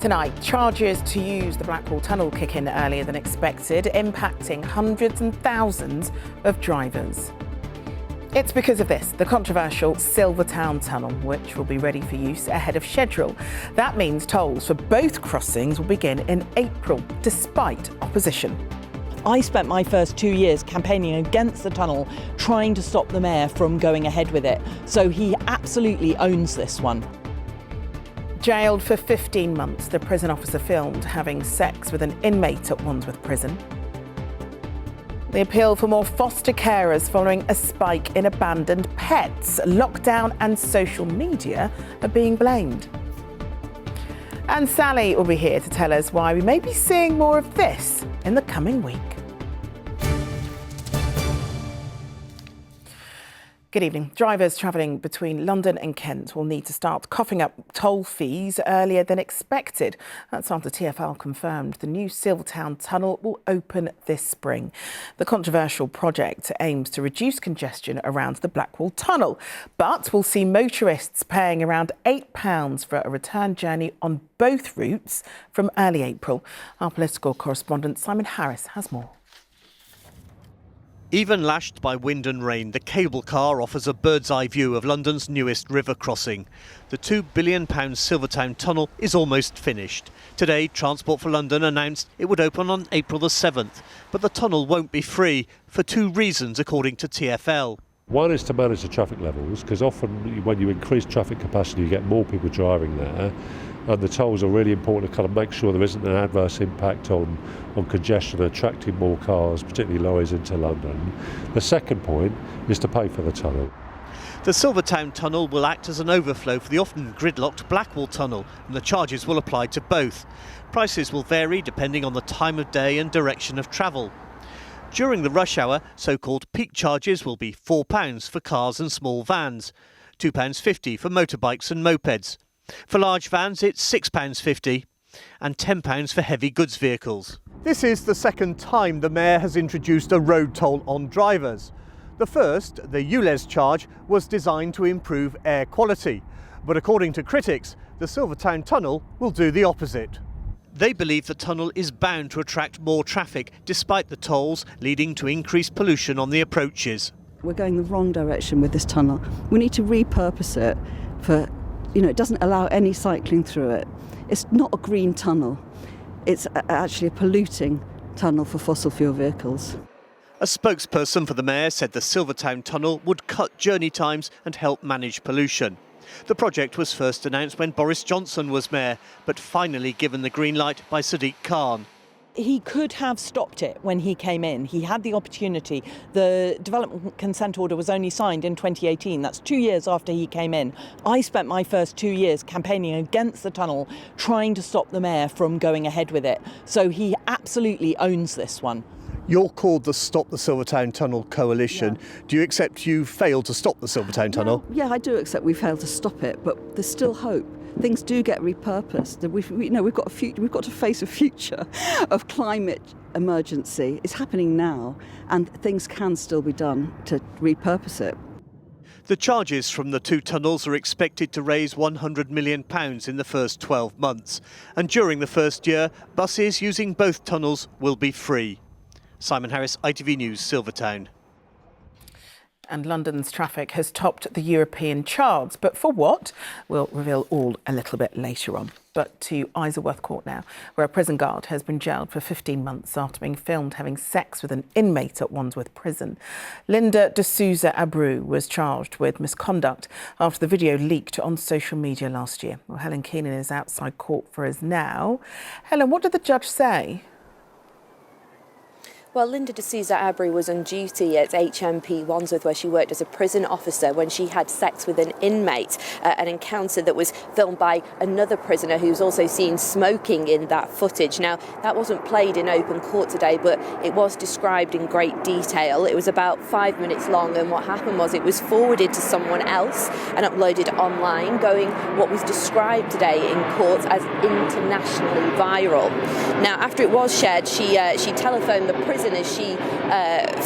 Tonight, charges to use the Blackwall Tunnel kick in earlier than expected, impacting hundreds and thousands of drivers. It's because of this, the controversial Silvertown Tunnel, which will be ready for use ahead of schedule. That means tolls for both crossings will begin in April, despite opposition. I spent my first 2 years campaigning against the tunnel, trying to stop the mayor from going ahead with it. So he absolutely owns this one. Jailed for 15 months, the prison officer filmed having sex with an inmate at Wandsworth Prison. The appeal for more foster carers following a spike in abandoned pets. Lockdown and social media are being blamed. And Sally will be here to tell us why we may be seeing more of this in the coming week. Good evening. Drivers travelling between London and Kent will need to start coughing up toll fees earlier than expected. That's after TfL confirmed the new Silvertown Tunnel will open this spring. The controversial project aims to reduce congestion around the Blackwall Tunnel, but will see motorists paying around £8 for a return journey on both routes from early April. Our political correspondent Simon Harris has more. Even lashed by wind and rain, the cable car offers a bird's-eye view of London's newest river crossing. The £2 billion Silvertown Tunnel is almost finished. Today, Transport for London announced it would open on April the 7th, but the tunnel won't be free for two reasons, according to TfL. One is to manage the traffic levels, because often when you increase traffic capacity, you get more people driving there. And the tolls are really important to kind of make sure there isn't an adverse impact on congestion, attracting more cars, particularly lorries, into London. The second point is to pay for the tunnel. The Silvertown Tunnel will act as an overflow for the often gridlocked Blackwall Tunnel, and the charges will apply to both. Prices will vary depending on the time of day and direction of travel. During the rush hour, so-called peak charges will be £4 for cars and small vans, £2.50 for motorbikes and mopeds. For large vans, it's £6.50 and £10 for heavy goods vehicles. This is the second time the Mayor has introduced a road toll on drivers. The first, the ULEZ charge, was designed to improve air quality. But according to critics, the Silvertown Tunnel will do the opposite. They believe the tunnel is bound to attract more traffic, despite the tolls leading to increased pollution on the approaches. We're going the wrong direction with this tunnel. We need to repurpose it for, it doesn't allow any cycling through it. It's not a green tunnel. It's actually a polluting tunnel for fossil fuel vehicles. A spokesperson for the Mayor said the Silvertown Tunnel would cut journey times and help manage pollution. The project was first announced when Boris Johnson was Mayor, but finally given the green light by Sadiq Khan. He could have stopped it when he came in. He had the opportunity. The development consent order was only signed in 2018. That's 2 years after he came in. I spent my first 2 years campaigning against the tunnel, trying to stop the mayor from going ahead with it. So he absolutely owns this one. You're called the Stop the Silvertown Tunnel Coalition. Yeah. Do you accept you failed to stop the Silvertown Tunnel? Yeah, I do accept we failed to stop it, but there's still hope. Things do get repurposed. We've got to face a future of climate emergency. It's happening now, and things can still be done to repurpose it. The charges from the two tunnels are expected to raise £100 million in the first 12 months. And during the first year, buses using both tunnels will be free. Simon Harris, ITV News, Silvertown. And London's traffic has topped the European charts. But for what? We'll reveal all a little bit later on. But to Isleworth Court now, where a prison guard has been jailed for 15 months after being filmed having sex with an inmate at Wandsworth Prison. Linda de Souza Abreu was charged with misconduct after the video leaked on social media last year. Well, Helen Keenan is outside court for us now. Helen, what did the judge say? Well, Linda de Souza Abreu was on duty at HMP Wandsworth, where she worked as a prison officer, when she had sex with an inmate, an encounter that was filmed by another prisoner who's also seen smoking in that footage. Now, that wasn't played in open court today, but it was described in great detail. It was about 5 minutes long, and what happened was it was forwarded to someone else and uploaded online, going what was described today in court as internationally viral. Now, after it was shared, she telephoned the prison prison as she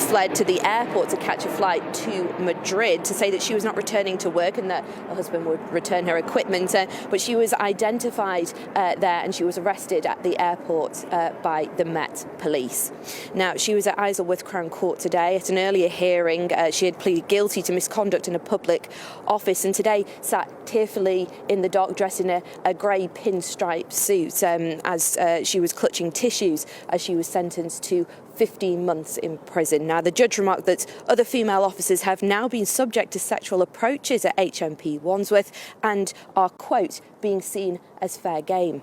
fled to the airport to catch a flight to Madrid to say that she was not returning to work and that her husband would return her equipment. But she was identified there and she was arrested at the airport by the Met Police. Now, she was at Isleworth Crown Court today. At an earlier hearing, she had pleaded guilty to misconduct in a public office and today sat tearfully in the dock dressed in a grey pinstripe suit as she was clutching tissues as she was sentenced to 15 months in prison. Now, the judge remarked that other female officers have now been subject to sexual approaches at HMP Wandsworth and are, quote, being seen as fair game.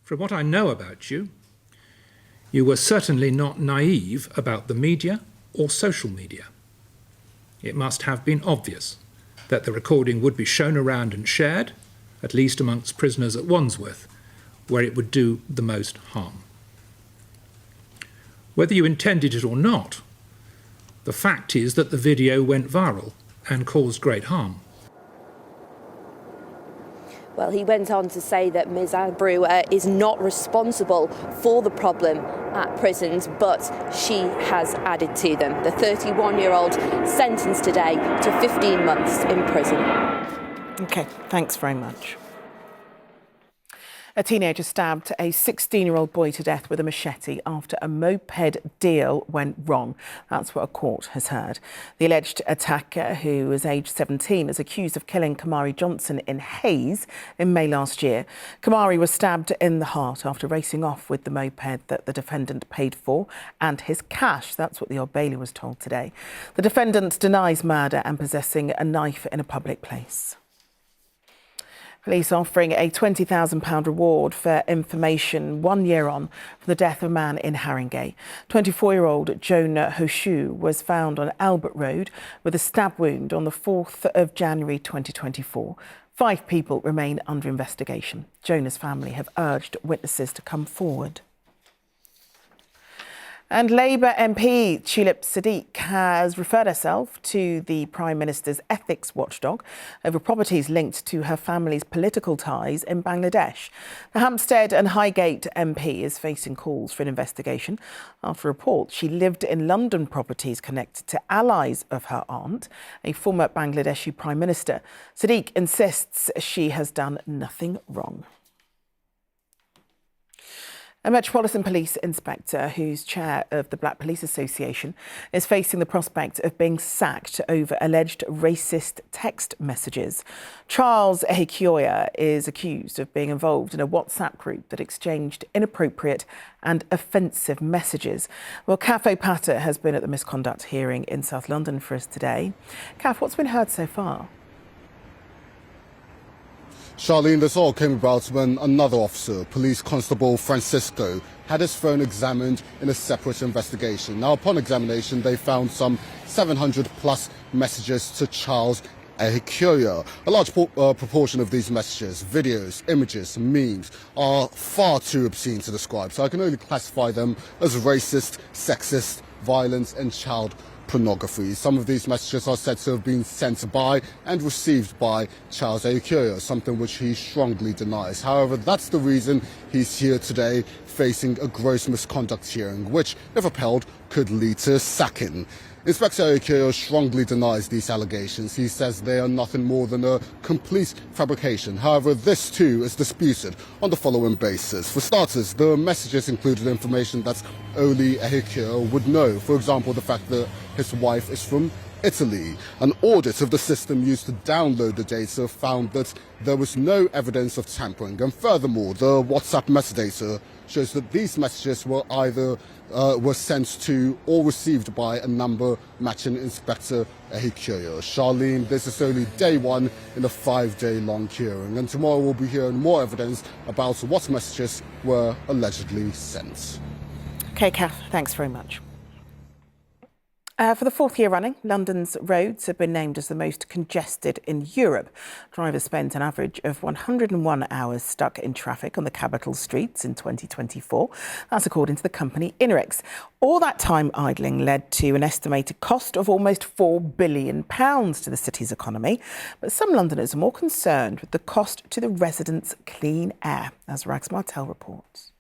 From what I know about you, you were certainly not naive about the media or social media. It must have been obvious that the recording would be shown around and shared, at least amongst prisoners at Wandsworth, where it would do the most harm. Whether you intended it or not, the fact is that the video went viral and caused great harm. Well, he went on to say that Ms Abreu is not responsible for the problem at prisons, but she has added to them. The 31-year-old sentenced today to 15 months in prison. OK, thanks very much. A teenager stabbed a 16-year-old boy to death with a machete after a moped deal went wrong. That's what a court has heard. The alleged attacker, who was aged 17, is accused of killing Kamari Johnson in Hayes in May last year. Kamari was stabbed in the heart after racing off with the moped that the defendant paid for and his cash. That's what the Old Bailey was told today. The defendant denies murder and possessing a knife in a public place. Police offering a £20,000 reward for information 1 year on from the death of a man in Haringey. 24-year-old Jonah Hoshu was found on Albert Road with a stab wound on the 4th of January 2024. 5 people remain under investigation. Jonah's family have urged witnesses to come forward. And Labour MP Tulip Siddique has referred herself to the Prime Minister's ethics watchdog over properties linked to her family's political ties in Bangladesh. The Hampstead and Highgate MP is facing calls for an investigation after reports she lived in London properties connected to allies of her aunt, a former Bangladeshi Prime Minister. Siddique insists she has done nothing wrong. A Metropolitan Police inspector who's chair of the Black Police Association is facing the prospect of being sacked over alleged racist text messages. Charles Ehikioya is accused of being involved in a WhatsApp group that exchanged inappropriate and offensive messages. Well, Kath O'Patter has been at the misconduct hearing in South London for us today. Kath, what's been heard so far? Charlene, this all came about when another officer, Police Constable Francisco, had his phone examined in a separate investigation. Now, upon examination, they found some 700 plus messages to Charles Ehikioya. A large proportion of these messages, videos, images, memes, are far too obscene to describe, so I can only classify them as racist, sexist, violent and child pornography. Some of these messages are said to have been sent by and received by Charles Ehikioya, something which he strongly denies. However, that's the reason he's here today facing a gross misconduct hearing, which, if upheld, could lead to sacking. Inspector Ehikioya strongly denies these allegations. He says they are nothing more than a complete fabrication. However, this too is disputed on the following basis. For starters, the messages included information that only Ehikioya would know. For example, the fact that his wife is from Italy. An audit of the system used to download the data found that there was no evidence of tampering. And furthermore, the WhatsApp metadata shows that these messages were either were sent to or received by a number matching Inspector Ehikioya. Charlene, this is only day one in a 5-day-long hearing, and tomorrow we'll be hearing more evidence about what messages were allegedly sent. OK, Kath, thanks very much. For the 4th year running, London's roads have been named as the most congested in Europe. Drivers spent an average of 101 hours stuck in traffic on the capital streets in 2024. That's according to the company Inerix. All that time idling led to an estimated cost of almost £4 billion to the city's economy. But some Londoners are more concerned with the cost to the residents' clean air, as Rags Martel reports.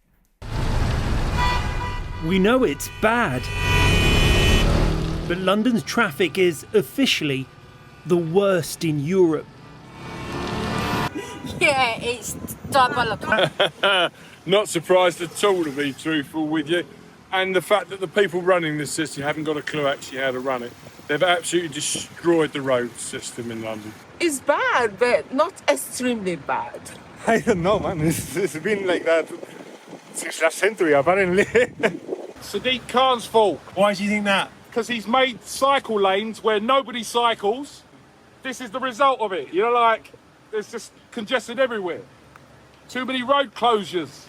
We know it's bad, but London's traffic is officially the worst in Europe. Yeah, it's diabolical. Not surprised at all, to be truthful with you. And the fact that the people running this city haven't got a clue actually how to run it. They've absolutely destroyed the road system in London. It's bad, but not extremely bad. I don't know, man. It's been like that since last century, apparently. Sadiq Khan's fault. Why do you think that? Because he's made cycle lanes where nobody cycles. This is the result of it. You know, like, there's just congested everywhere. Too many road closures.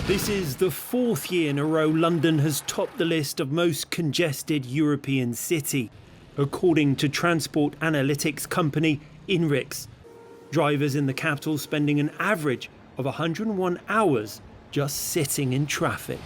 This is the 4th year in a row London has topped the list of most congested European city, according to transport analytics company INRIX. Drivers in the capital spending an average of 101 hours just sitting in traffic.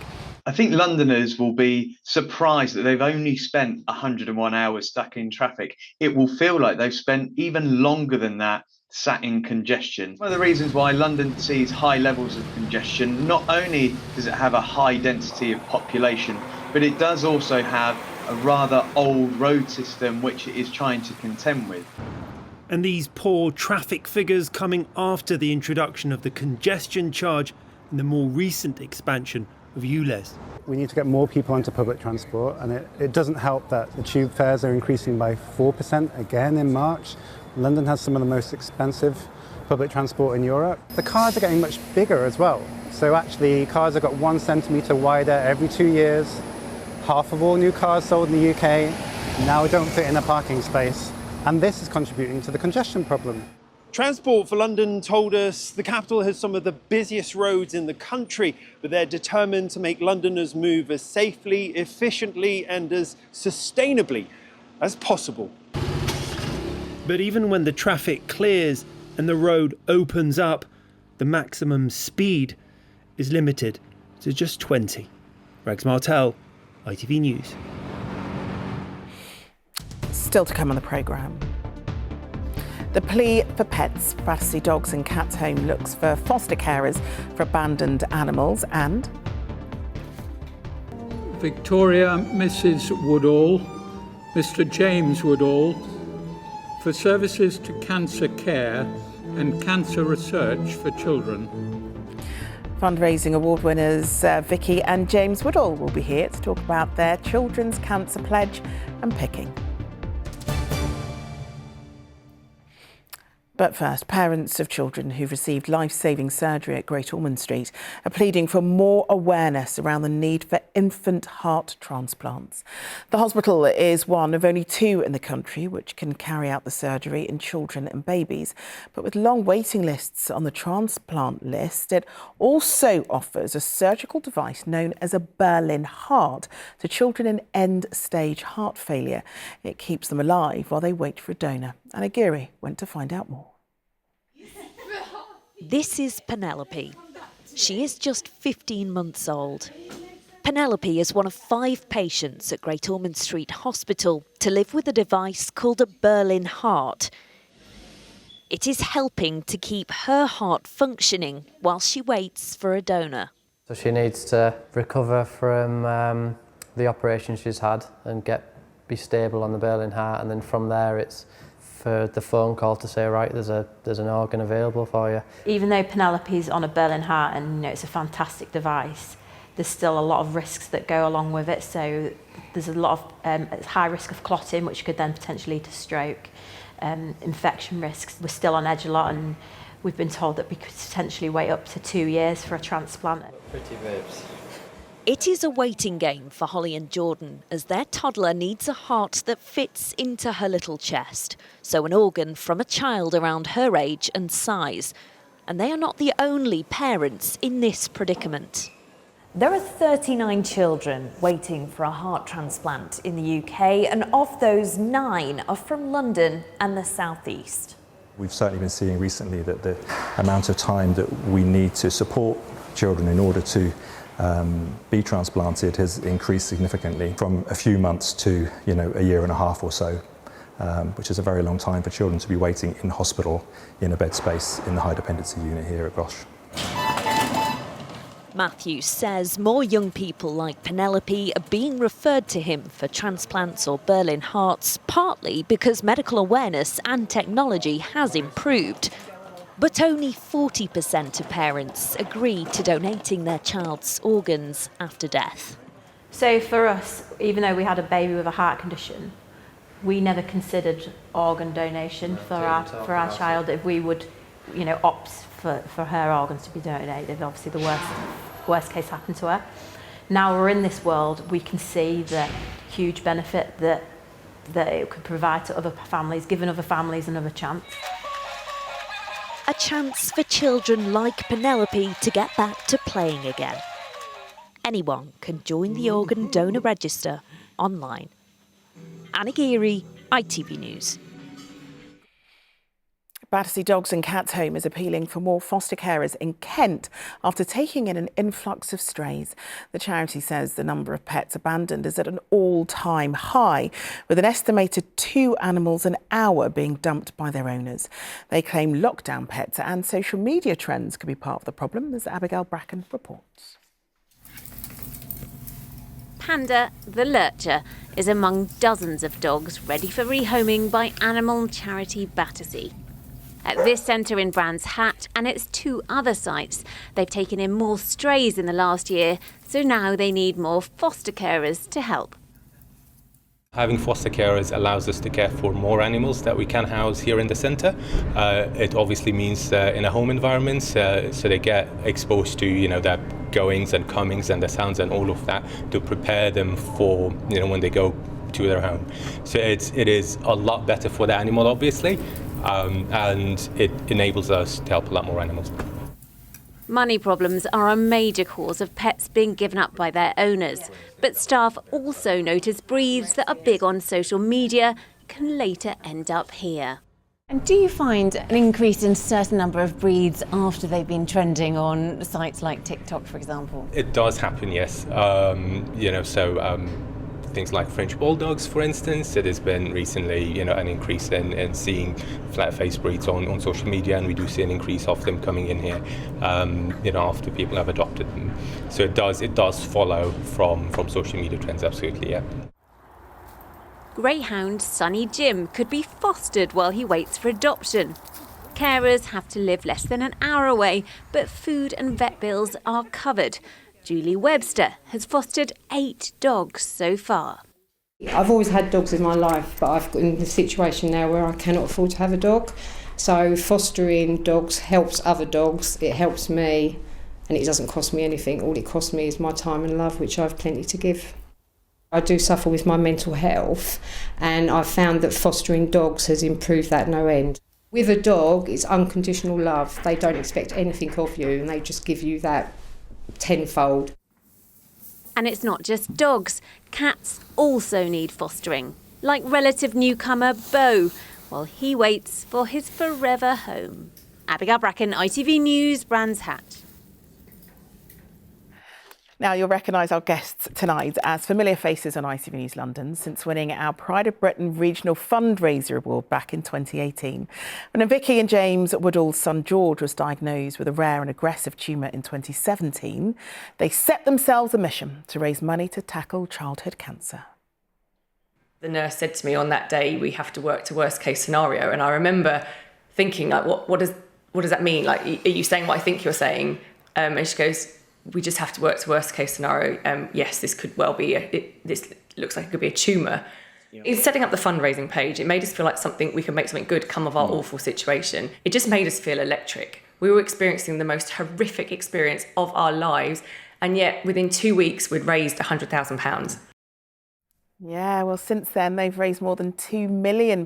I think Londoners will be surprised that they've only spent 101 hours stuck in traffic. It will feel like they've spent even longer than that sat in congestion. One of the reasons why London sees high levels of congestion, not only does it have a high density of population, but it does also have a rather old road system which it is trying to contend with. And these poor traffic figures coming after the introduction of the congestion charge and the more recent expansion of ULEZ. We need to get more people onto public transport, and it doesn't help that the tube fares are increasing by 4% again in March. London has some of the most expensive public transport in Europe. The cars are getting much bigger as well. So actually cars have got 1 centimetre wider every 2 years. Half of all new cars sold in the UK now don't fit in a parking space. And this is contributing to the congestion problem. Transport for London told us the capital has some of the busiest roads in the country, but they're determined to make Londoners move as safely, efficiently and as sustainably as possible. But even when the traffic clears and the road opens up, the maximum speed is limited to just 20. Rex Martel, ITV News. Still to come on the programme. The plea for pets, Battersea Dogs and Cats Home looks for foster carers for abandoned animals, and Victoria Mrs Woodall, Mr James Woodall, for services to cancer care and cancer research for children. Fundraising award winners Vicky and James Woodall will be here to talk about their children's cancer pledge and picking. But first, parents of children who've received life-saving surgery at Great Ormond Street are pleading for more awareness around the need for infant heart transplants. The hospital is one of only 2 in the country which can carry out the surgery in children and babies. But with long waiting lists on the transplant list, it also offers a surgical device known as a Berlin heart to children in end-stage heart failure. It keeps them alive while they wait for a donor. Anna Geary went to find out more. This is Penelope. She is just 15 months old. Penelope is one of 5 patients at Great Ormond Street Hospital to live with a device called a Berlin heart. It is helping to keep her heart functioning while she waits for a donor. So she needs to recover from the operation she's had and be stable on the Berlin heart, and then from there it's for the phone call to say, right, there's an organ available for you. Even though Penelope's on a Berlin heart and it's a fantastic device, there's still a lot of risks that go along with it. So there's a lot of high risk of clotting, which could then potentially lead to stroke, infection risks. We're still on edge a lot, and we've been told that we could potentially wait up to 2 years for a transplant. Pretty babes. It is a waiting game for Holly and Jordan as their toddler needs a heart that fits into her little chest, so an organ from a child around her age and size. And they are not the only parents in this predicament. There are 39 children waiting for a heart transplant in the UK, and of those 9 are from London and the South East. We've certainly been seeing recently that the amount of time that we need to support children in order to be transplanted has increased significantly from a few months to a year and a half or so, which is a very long time for children to be waiting in hospital in a bed space in the high dependency unit here at Gosh. Matthew says more young people like Penelope are being referred to him for transplants or Berlin hearts, partly because medical awareness and technology has improved. But only 40% of parents agree to donating their child's organs after death. So for us, even though we had a baby with a heart condition, we never considered organ donation for our child if we would, opt for her organs to be donated. Obviously the worst case happened to her. Now we're in this world, we can see the huge benefit that it could provide to other families, giving other families another chance. A chance for children like Penelope to get back to playing again. Anyone can join the organ donor register online. Anna Geary, ITV News. Battersea Dogs and Cats Home is appealing for more foster carers in Kent after taking in an influx of strays. The charity says the number of pets abandoned is at an all-time high, with an estimated 2 animals an hour being dumped by their owners. They claim lockdown pets and social media trends could be part of the problem, as Abigail Bracken reports. Panda, the lurcher, is among dozens of dogs ready for rehoming by animal charity Battersea. At this centre in Brands Hatch and its 2 other sites, they've taken in more strays in the last year, so now they need more foster carers to help. Having foster carers allows us to care for more animals that we can house here in the centre. It obviously means in a home environment, so they get exposed to their goings and comings and the sounds and all of that to prepare them for when they go to their home. So it is a lot better for the animal, obviously, and it enables us to help a lot more animals. Money problems are a major cause of pets being given up by their owners, but staff also notice breeds that are big on social media can later end up here. And do you find an increase in a certain number of breeds after they've been trending on sites like TikTok, for example? It does happen, yes. Things like French Bulldogs, for instance, it has been recently, an increase in seeing flat-faced breeds on social media, and we do see an increase of them coming in here, after people have adopted them. So it does follow from social media trends, absolutely, yeah. Greyhound Sonny Jim could be fostered while he waits for adoption. Carers have to live less than an hour away, but food and vet bills are covered. Julie Webster has fostered 8 dogs so far. I've always had dogs in my life, but I've got in a situation now where I cannot afford to have a dog. So fostering dogs helps other dogs, it helps me, and it doesn't cost me anything. All it costs me is my time and love, which I have plenty to give. I do suffer with my mental health, and I've found that fostering dogs has improved that no end. With a dog, it's unconditional love. They don't expect anything of you, and they just give you that tenfold. And it's not just dogs. Cats also need fostering, like relative newcomer Bo, while he waits for his forever home. Abigail Bracken, ITV News, Brands Hatch. Now, you'll recognise our guests tonight as familiar faces on ITV News London since winning our Pride of Britain Regional Fundraiser Award back in 2018. When Vicky and James Woodall's son George was diagnosed with a rare and aggressive tumour in 2017, they set themselves a mission to raise money to tackle childhood cancer. The nurse said to me on that day, we have to work to worst case scenario. And I remember thinking, like, what does that mean? Like, are you saying what I think you're saying? And she goes, we just have to work to worst case scenario. Yes, this could well be, this looks like it could be a tumour. In setting up the fundraising page, it made us feel like we could make something good come of our awful situation. It just made us feel electric. We were experiencing the most horrific experience of our lives, and yet within 2 weeks we'd raised £100,000. Yeah, well, since then, they've raised more than £2 million,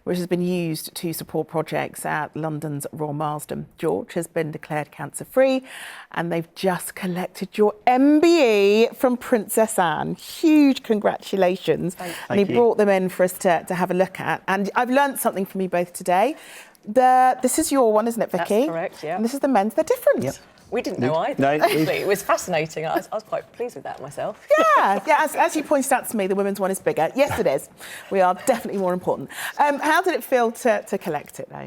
which has been used to support projects at London's Royal Marsden. George has been declared cancer-free, and they've just collected your MBE from Princess Anne. Huge congratulations. And he brought them in for us to have a look at. And I've learned something from you both today. This is your one, isn't it, Vicky? That's correct, yeah. And this is the men's. They're different. Yep. We didn't know either, actually. It was fascinating. I was quite pleased with that myself. Yeah. As you pointed out to me, the women's one is bigger. Yes, it is. We are definitely more important. How did it feel to collect it, though?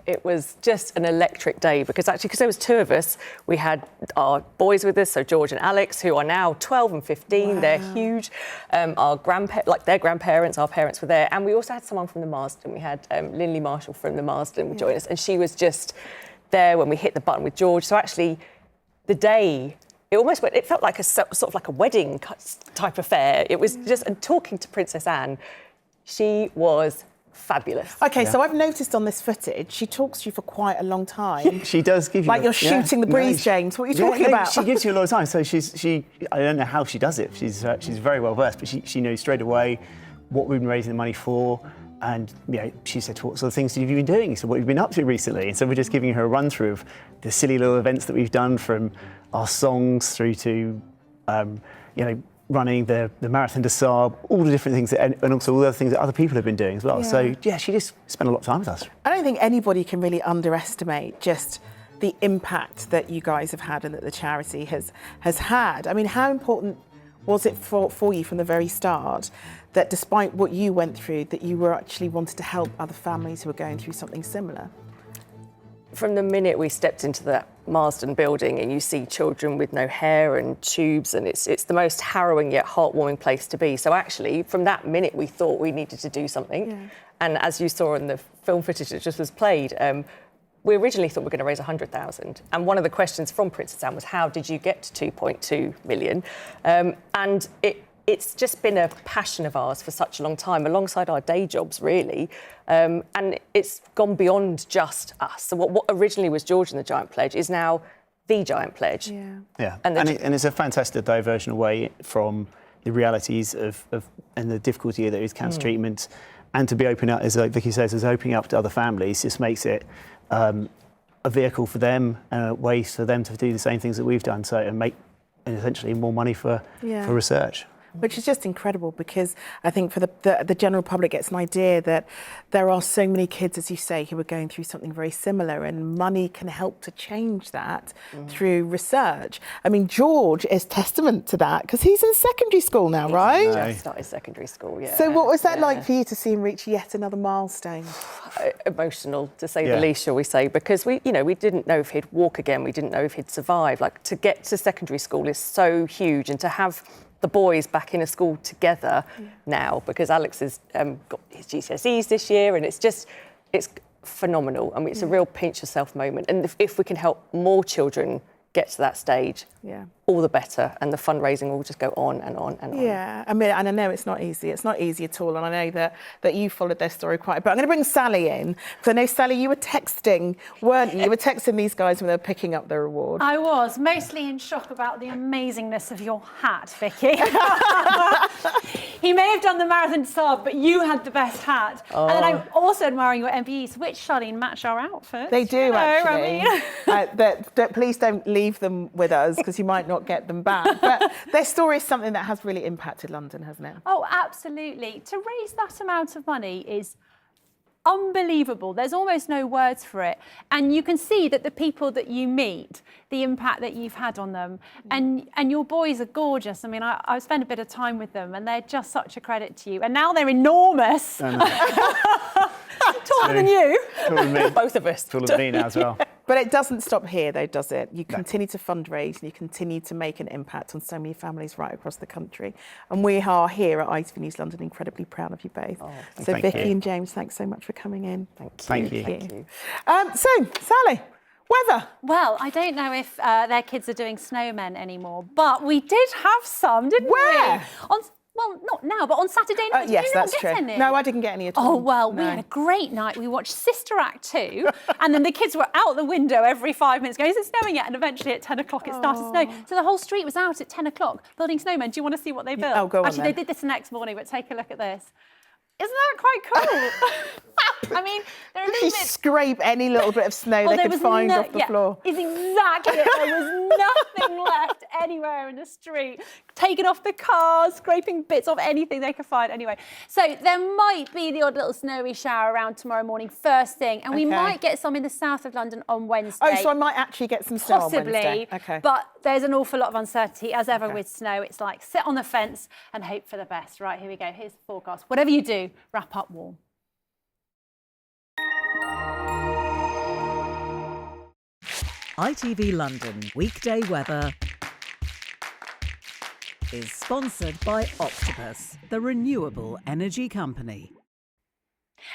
It was just an electric day because there was 2 of us, we had our boys with us, so George and Alex, who are now 12 and 15. Wow. They're huge. Our their grandparents, our parents were there, and we also had someone from the Marsden. We had Lindley Marshall from the Marsden join us, and she was just there when we hit the button with George. So actually, the day, it felt like a sort of like a wedding type affair. It was just, and talking to Princess Anne, she was fabulous. OK, so I've noticed on this footage, she talks to you for quite a long time. She does give you... Like you're shooting the breeze, James. What are you talking about? She gives you a lot of time. So I don't know how she does it. She's very well versed, but she knows straight away what we've been raising the money for. And, she said, what sort of things have you been doing? So what have you been up to recently? And so we're just giving her a run through of the silly little events that we've done, from our songs through to, running the Marathon de Sable, all the different things, and also all the other things that other people have been doing as well. So, she just spent a lot of time with us. I don't think anybody can really underestimate just the impact that you guys have had and that the charity has had. I mean, how important was it for you from the very start that despite what you went through, that you were actually wanted to help other families who are going through something similar? From the minute we stepped into that Marsden building and you see children with no hair and tubes, and it's the most harrowing yet heartwarming place to be. So actually, from that minute, we thought we needed to do something. Yeah. And as you saw in the film footage that just was played, we originally thought we were going to raise 100,000. And one of the questions from Princess Anne was, how did you get to 2.2 million? And it's just been a passion of ours for such a long time, alongside our day jobs, really. And it's gone beyond just us. So what originally was George and the Giant Pledge is now the Giant Pledge. Yeah. And it's a fantastic diversion away from the realities of and the difficulty that is cancer treatment. And to be open up, as like Vicky says, is opening up to other families just makes it a vehicle for them and a way for them to do the same things that we've done, and make essentially more money for research. Which is just incredible, because I think for the general public gets an idea that there are so many kids, as you say, who are going through something very similar, and money can help to change that through research. I mean, George is testament to that, because he's in secondary school now, right? He just started secondary school, yeah. So what was that like for you to see him reach yet another milestone? Emotional, to say the least, shall we say, because we didn't know if he'd walk again, we didn't know if he'd survive. Like, to get to secondary school is so huge, and to have the boys back in a school together now, because Alex has got his GCSEs this year, and it's phenomenal. I mean, it's a real pinch yourself moment. And if we can help more children get to that stage, all the better, and the fundraising will just go on and on and on. Yeah, I mean, and I know it's not easy. It's not easy at all, and I know that you followed their story quite a bit. I'm going to bring Sally in, because I know, Sally, you were texting, weren't you? You were texting these guys when they were picking up their reward. I was, mostly in shock about the amazingness of your hat, Vicky. He may have done the Marathon Sub, but you had the best hat. Oh. And then I'm also admiring your MBEs, which, Charlene, match our outfits. They do, actually. I mean. Please don't leave them with us, because you might not get them back. But their story is something that has really impacted London, hasn't it? Oh, absolutely. To raise that amount of money is unbelievable. There's almost no words for it. And you can see that the people that you meet, the impact that you've had on them. And your boys are gorgeous. I mean, I spent a bit of time with them, and they're just such a credit to you. And now they're enormous. Taller than you. Taller than me. Both of us. Taller than me now as well. But it doesn't stop here, though, does it? You continue to fundraise, and you continue to make an impact on so many families right across the country. And we are here at ITV News London incredibly proud of you both. Oh, so Vicky and James, thanks so much for coming in. Thank you. So, Sally, weather. Well, I don't know if their kids are doing snowmen anymore, but we did have some, didn't we? Where? Well, not now, but on Saturday night. Yes, did you that's not get true. Any? No, I didn't get any at all. Oh, well, we had a great night. We watched Sister Act 2, and then the kids were out the window every 5 minutes going, is it snowing yet? And eventually at 10 o'clock it started snowing. So the whole street was out at 10 o'clock building snowmen. Do you want to see what they built? Oh, go on. Actually, they did this the next morning, but take a look at this. Isn't that quite cool? I mean, they're a little bit... scrape any little bit of snow they could find off the floor. Is exactly it. There was nothing left anywhere in the street. Taking off the cars, scraping bits of anything they could find. Anyway, so there might be the odd little snowy shower around tomorrow morning, first thing, and we might get some in the south of London on Wednesday. Oh, so I might actually get some snow on Wednesday. Possibly, but there's an awful lot of uncertainty, as ever with snow. It's like sit on the fence and hope for the best. Right, here we go. Here's the forecast. Whatever you do, wrap up warm. ITV London weekday weather is sponsored by Octopus, the renewable energy company.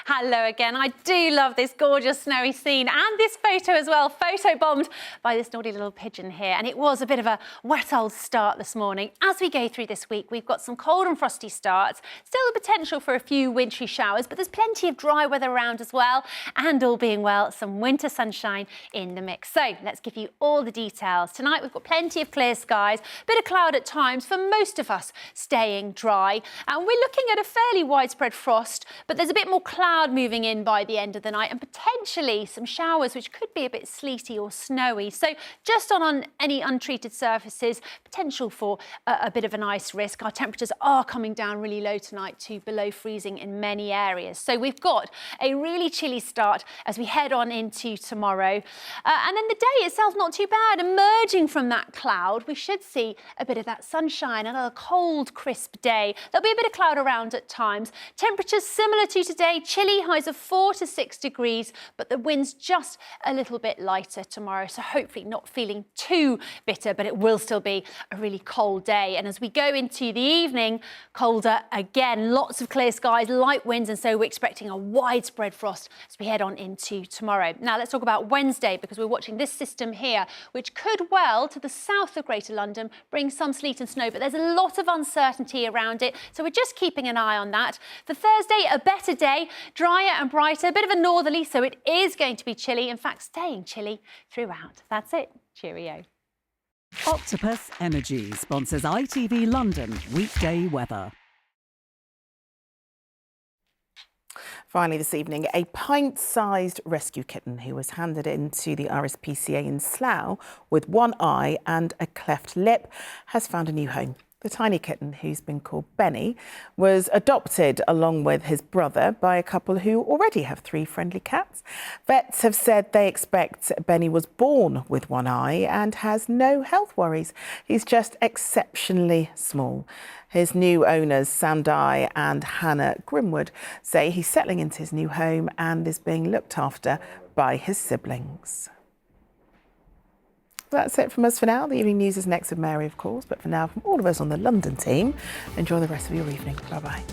Hello again. I do love this gorgeous snowy scene and this photo as well, photo-bombed by this naughty little pigeon here. And it was a bit of a wet old start this morning. As we go through this week, we've got some cold and frosty starts, still the potential for a few wintry showers, but there's plenty of dry weather around as well. And all being well, some winter sunshine in the mix. So let's give you all the details. Tonight, we've got plenty of clear skies, a bit of cloud at times, for most of us staying dry. And we're looking at a fairly widespread frost, but there's a bit more cloud moving in by the end of the night and potentially some showers which could be a bit sleety or snowy. So just on any untreated surfaces, potential for a bit of an ice risk. Our temperatures are coming down really low tonight to below freezing in many areas. So we've got a really chilly start as we head on into tomorrow. And then the day itself not too bad. Emerging from that cloud, we should see a bit of that sunshine, another cold, crisp day. There'll be a bit of cloud around at times. Temperatures similar to today, chilly, highs of 4 to 6 degrees, but the wind's just a little bit lighter tomorrow, so hopefully not feeling too bitter, but it will still be a really cold day. And as we go into the evening, colder again, lots of clear skies, light winds, and so we're expecting a widespread frost as we head on into tomorrow. Now let's talk about Wednesday, because we're watching this system here, which could well, to the south of Greater London, bring some sleet and snow, but there's a lot of uncertainty around it, so we're just keeping an eye on that. For Thursday, a better day, drier and brighter, a bit of a northerly, so it is going to be chilly, in fact staying chilly throughout. That's it. Cheerio. Octopus Energy sponsors ITV London weekday weather. Finally this evening, a pint-sized rescue kitten who was handed into the RSPCA in Slough with one eye and a cleft lip has found a new home. The tiny kitten, who's been called Benny, was adopted along with his brother by a couple who already have 3 friendly cats. Vets have said they expect Benny was born with one eye and has no health worries. He's just exceptionally small. His new owners, Sam Dye and Hannah Grimwood, say he's settling into his new home and is being looked after by his siblings. That's it from us for now. The evening news is next with Mary, of course. But for now, from all of us on the London team, enjoy the rest of your evening. Bye-bye.